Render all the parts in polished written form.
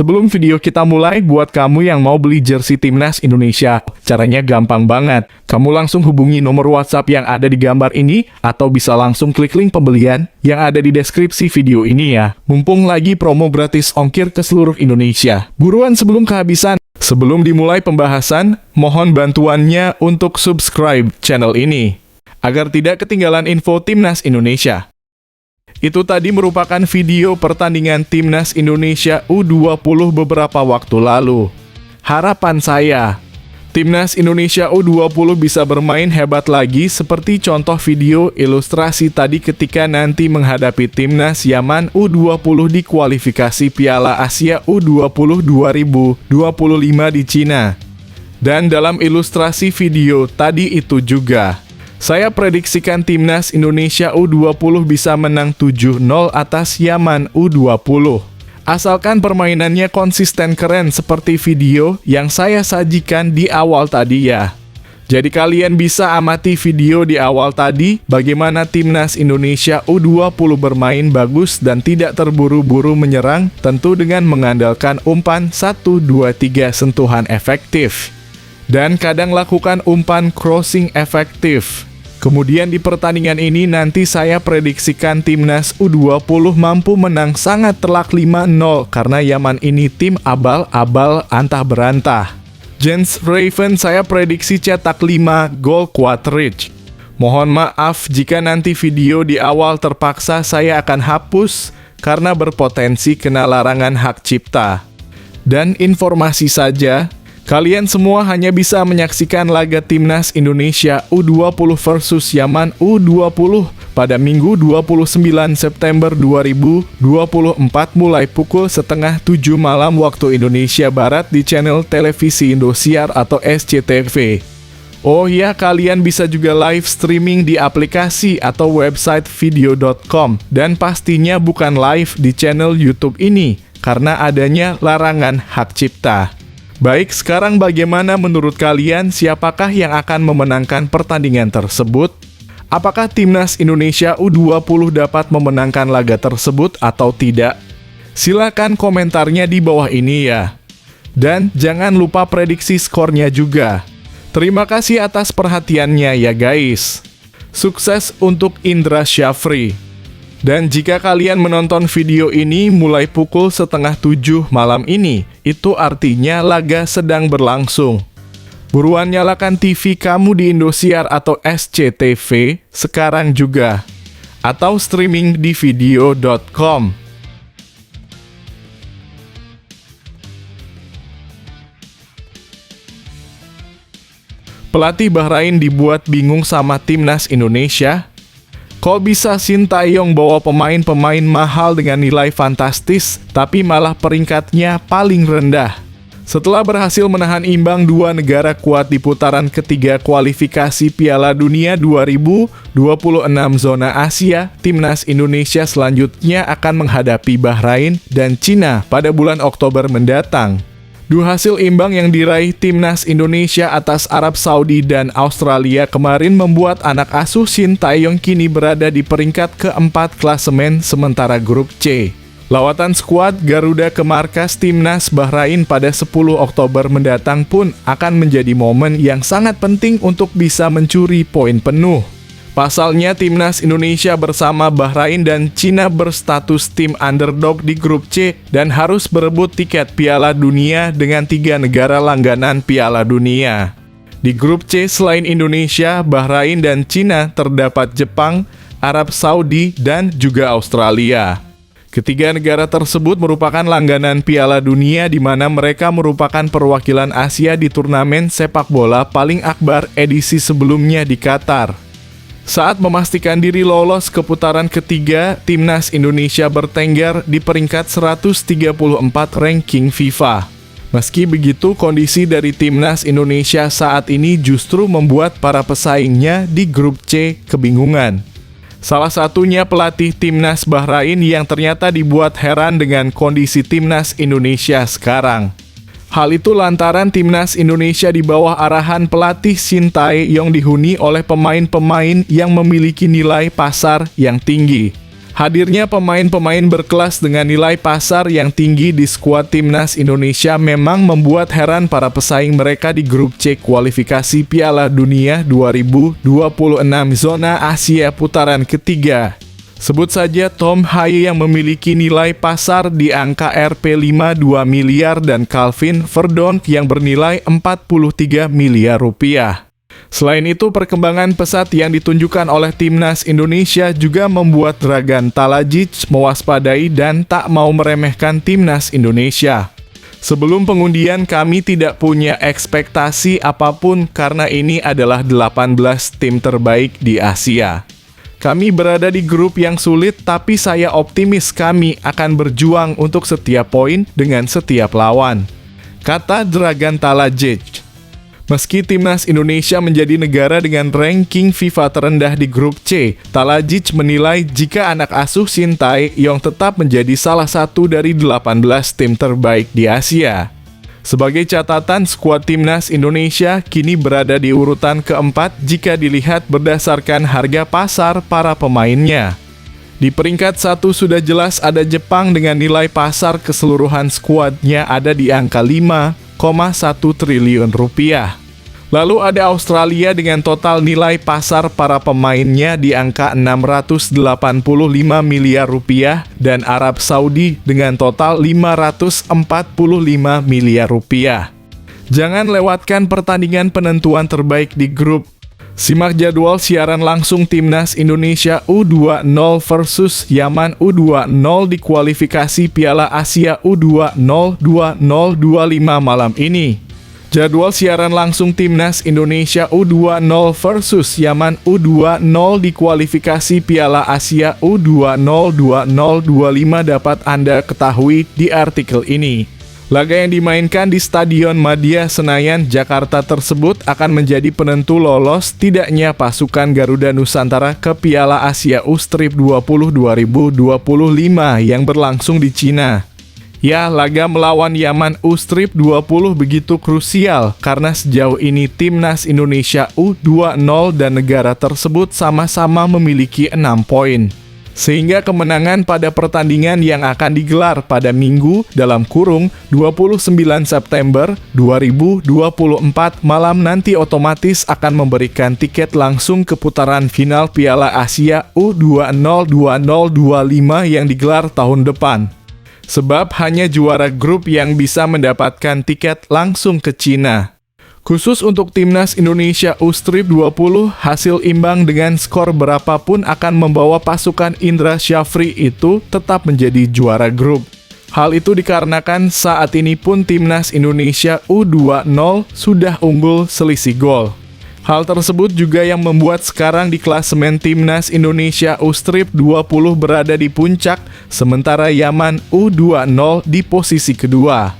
Sebelum video kita mulai, buat kamu yang mau beli jersey Timnas Indonesia, caranya gampang banget. Kamu langsung hubungi nomor WhatsApp yang ada di gambar ini, atau bisa langsung klik link pembelian yang ada di deskripsi video ini ya. Mumpung lagi promo gratis ongkir ke seluruh Indonesia. Buruan sebelum kehabisan. Sebelum dimulai pembahasan, mohon bantuannya untuk subscribe channel ini, agar tidak ketinggalan info Timnas Indonesia. Itu tadi merupakan video pertandingan Timnas Indonesia U20 beberapa waktu lalu. Harapan saya, Timnas Indonesia U20 bisa bermain hebat lagi seperti contoh video ilustrasi tadi ketika nanti menghadapi Timnas Yaman U20 di kualifikasi Piala Asia U20 2025 di Cina. Dan dalam ilustrasi video tadi itu juga, saya prediksikan Timnas Indonesia U20 bisa menang 7-0 atas Yaman U20. Asalkan permainannya konsisten keren seperti video yang saya sajikan di awal tadi ya. Jadi kalian bisa amati video di awal tadi bagaimana Timnas Indonesia U20 bermain bagus dan tidak terburu-buru menyerang, tentu dengan mengandalkan umpan 1-2-3 sentuhan efektif. Dan kadang lakukan umpan crossing efektif. Kemudian di pertandingan ini nanti saya prediksikan Timnas U20 mampu menang sangat telak 5-0 karena Yaman ini tim abal-abal antah berantah. Jens Raven saya prediksi cetak 5 gol Quatrich. Mohon maaf jika nanti video di awal terpaksa saya akan hapus karena berpotensi kena larangan hak cipta. Dan informasi saja, kalian semua hanya bisa menyaksikan laga Timnas Indonesia U20 versus Yaman U20 pada Minggu 29 September 2024 mulai pukul 6:30 malam waktu Indonesia Barat di channel televisi Indosiar atau SCTV. Oh ya, kalian bisa juga live streaming di aplikasi atau website video.com dan pastinya bukan live di channel YouTube ini karena adanya larangan hak cipta. Baik, sekarang bagaimana menurut kalian siapakah yang akan memenangkan pertandingan tersebut? Apakah Timnas Indonesia U20 dapat memenangkan laga tersebut atau tidak? Silakan komentarnya di bawah ini ya. Dan jangan lupa prediksi skornya juga. Terima kasih atas perhatiannya ya guys. Sukses untuk Indra Syafri. Dan jika kalian menonton video ini mulai pukul 6:30 malam ini, itu artinya laga sedang berlangsung. Buruan nyalakan TV kamu di Indosiar atau SCTV sekarang juga. Atau streaming di video.com. Pelatih Bahrain dibuat bingung sama Timnas Indonesia. Kok bisa Sintayong bawa pemain-pemain mahal dengan nilai fantastis, tapi malah peringkatnya paling rendah? Setelah berhasil menahan imbang dua negara kuat di putaran ketiga kualifikasi Piala Dunia 2026 zona Asia, Timnas Indonesia selanjutnya akan menghadapi Bahrain dan Cina pada bulan Oktober mendatang. Dua hasil imbang yang diraih Timnas Indonesia atas Arab Saudi dan Australia kemarin membuat anak asuh Sintayong kini berada di peringkat keempat klasemen sementara grup C. Lawatan skuad Garuda ke markas Timnas Bahrain pada 10 Oktober mendatang pun akan menjadi momen yang sangat penting untuk bisa mencuri poin penuh. Pasalnya Timnas Indonesia bersama Bahrain dan Cina berstatus tim underdog di grup C dan harus berebut tiket Piala Dunia dengan 3 negara langganan Piala Dunia. Di grup C selain Indonesia, Bahrain dan Cina terdapat Jepang, Arab Saudi, dan juga Australia. Ketiga negara tersebut merupakan langganan Piala Dunia di mana mereka merupakan perwakilan Asia di turnamen sepak bola paling akbar edisi sebelumnya di Qatar. Saat memastikan diri lolos ke putaran ketiga, Timnas Indonesia bertengger di peringkat 134 ranking FIFA. Meski begitu, kondisi dari Timnas Indonesia saat ini justru membuat para pesaingnya di grup C kebingungan. Salah satunya pelatih Timnas Bahrain yang ternyata dibuat heran dengan kondisi Timnas Indonesia sekarang. Hal itu lantaran Timnas Indonesia di bawah arahan pelatih Sintayong dihuni oleh pemain-pemain yang memiliki nilai pasar yang tinggi. Hadirnya pemain-pemain berkelas dengan nilai pasar yang tinggi di skuad timnas Indonesia memang membuat heran para pesaing mereka di grup C kualifikasi Piala Dunia 2026 zona Asia putaran ketiga. Sebut saja Tom Haye yang memiliki nilai pasar di angka Rp52 miliar dan Calvin Verdonk yang bernilai 43 miliar rupiah. Selain itu, perkembangan pesat yang ditunjukkan oleh timnas Indonesia juga membuat Dragan Talajic mewaspadai dan tak mau meremehkan timnas Indonesia. Sebelum pengundian kami tidak punya ekspektasi apapun karena ini adalah 18 tim terbaik di Asia. Kami berada di grup yang sulit, tapi saya optimis kami akan berjuang untuk setiap poin dengan setiap lawan, kata Dragan Talajic. Meski timnas Indonesia menjadi negara dengan ranking FIFA terendah di grup C, Talajic menilai jika anak asuh Shin Tae-yong tetap menjadi salah satu dari 18 tim terbaik di Asia. Sebagai catatan, skuad timnas Indonesia kini berada di urutan keempat jika dilihat berdasarkan harga pasar para pemainnya. Di peringkat 1 sudah jelas ada Jepang dengan nilai pasar keseluruhan skuadnya ada di angka 5,1 triliun rupiah. Lalu ada Australia dengan total nilai pasar para pemainnya di angka 685 miliar rupiah dan Arab Saudi dengan total 545 miliar rupiah. Jangan lewatkan pertandingan penentuan terbaik di grup. Simak jadwal siaran langsung Timnas Indonesia U20 versus Yaman U20 di kualifikasi Piala Asia U20 2025 malam ini. Jadwal siaran langsung Timnas Indonesia U20 versus Yaman U20 di kualifikasi Piala Asia U20 2025 dapat Anda ketahui di artikel ini. Laga yang dimainkan di Stadion Madia Senayan, Jakarta tersebut akan menjadi penentu lolos tidaknya pasukan Garuda Nusantara ke Piala Asia U20 2025 yang berlangsung di Cina. Ya, laga melawan Yaman U20 begitu krusial karena sejauh ini Timnas Indonesia U20 dan negara tersebut sama-sama memiliki 6 poin. Sehingga kemenangan pada pertandingan yang akan digelar pada Minggu dalam kurung 29 September 2024 malam nanti otomatis akan memberikan tiket langsung ke putaran final Piala Asia U20 2025 yang digelar tahun depan. Sebab hanya juara grup yang bisa mendapatkan tiket langsung ke Cina. Khusus untuk Timnas Indonesia U20, hasil imbang dengan skor berapapun akan membawa pasukan Indra Syafri itu tetap menjadi juara grup. Hal itu dikarenakan saat ini pun Timnas Indonesia U20 sudah unggul selisih gol. Hal tersebut juga yang membuat sekarang di klasemen Timnas Indonesia U20 berada di puncak, sementara Yaman U20 di posisi kedua.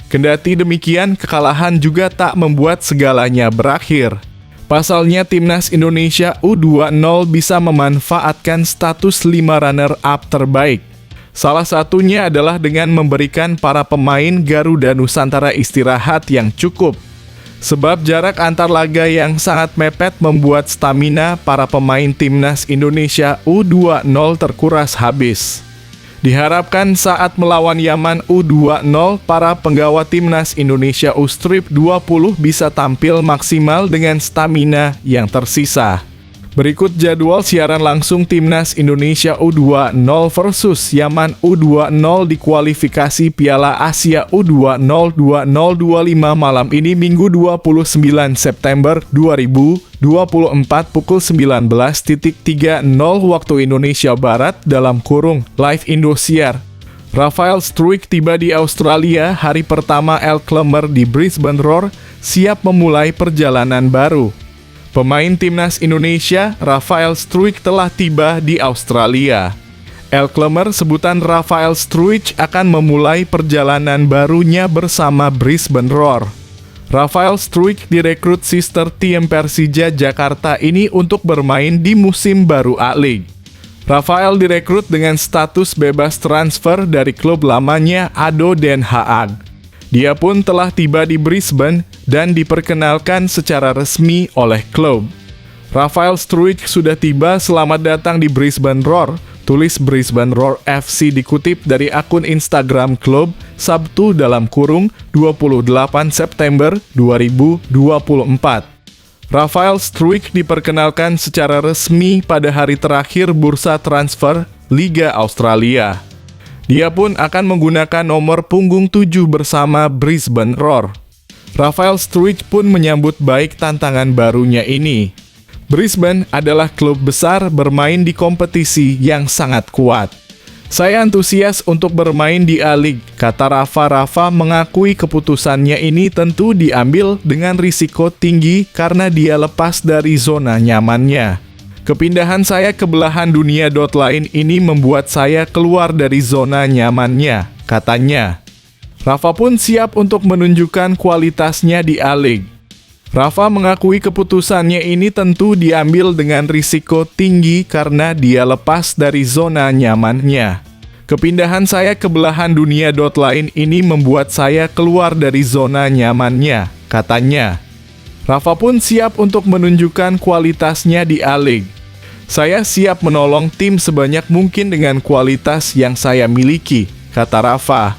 Kendati demikian, kekalahan juga tak membuat segalanya berakhir. Pasalnya Timnas Indonesia U20 bisa memanfaatkan status 5 runner-up terbaik. Salah satunya adalah dengan memberikan para pemain Garuda Nusantara istirahat yang cukup. Sebab jarak antar laga yang sangat mepet membuat stamina para pemain Timnas Indonesia U20 terkuras habis. Diharapkan saat melawan Yaman U20, para penggawa Timnas Indonesia U20 bisa tampil maksimal dengan stamina yang tersisa. Berikut jadwal siaran langsung Timnas Indonesia U20 versus Yaman U20 di kualifikasi Piala Asia U20 2025 malam ini Minggu 29 September 2024 pukul 19.30 waktu Indonesia Barat dalam kurung Live Indosiar. Rafael Struijk tiba di Australia hari pertama Elklemmer di Brisbane Roar siap memulai perjalanan baru. Pemain Timnas Indonesia, Rafael Struijk telah tiba di Australia. Elklemmer, sebutan Rafael Struijk, akan memulai perjalanan barunya bersama Brisbane Roar. Rafael Struijk direkrut sister tim Persija Jakarta ini untuk bermain di musim baru A-League. Rafael direkrut dengan status bebas transfer dari klub lamanya ADO Den Haag. Dia pun telah tiba di Brisbane dan diperkenalkan secara resmi oleh klub. Rafael Struijk sudah tiba, selamat datang di Brisbane Roar, tulis Brisbane Roar FC dikutip dari akun Instagram klub Sabtu dalam kurung 28 September 2024. Rafael Struijk diperkenalkan secara resmi pada hari terakhir bursa transfer Liga Australia. Dia pun akan menggunakan nomor punggung 7 bersama Brisbane Roar. Rafael Struijk pun menyambut baik tantangan barunya ini. Brisbane adalah klub besar bermain di kompetisi yang sangat kuat. Saya antusias untuk bermain di A-League, kata Rafa. Rafa mengakui keputusannya ini tentu diambil dengan risiko tinggi karena dia lepas dari zona nyamannya. Kepindahan saya ke belahan dunia lain ini membuat saya keluar dari zona nyamannya, katanya. Rafa pun siap untuk menunjukkan kualitasnya di A-League. Rafa mengakui keputusannya ini tentu diambil dengan risiko tinggi karena dia lepas dari zona nyamannya. Kepindahan saya ke belahan dunia lain ini membuat saya keluar dari zona nyamannya, katanya. Rafa pun siap untuk menunjukkan kualitasnya di A-League. Saya siap menolong tim sebanyak mungkin dengan kualitas yang saya miliki, kata Rafa.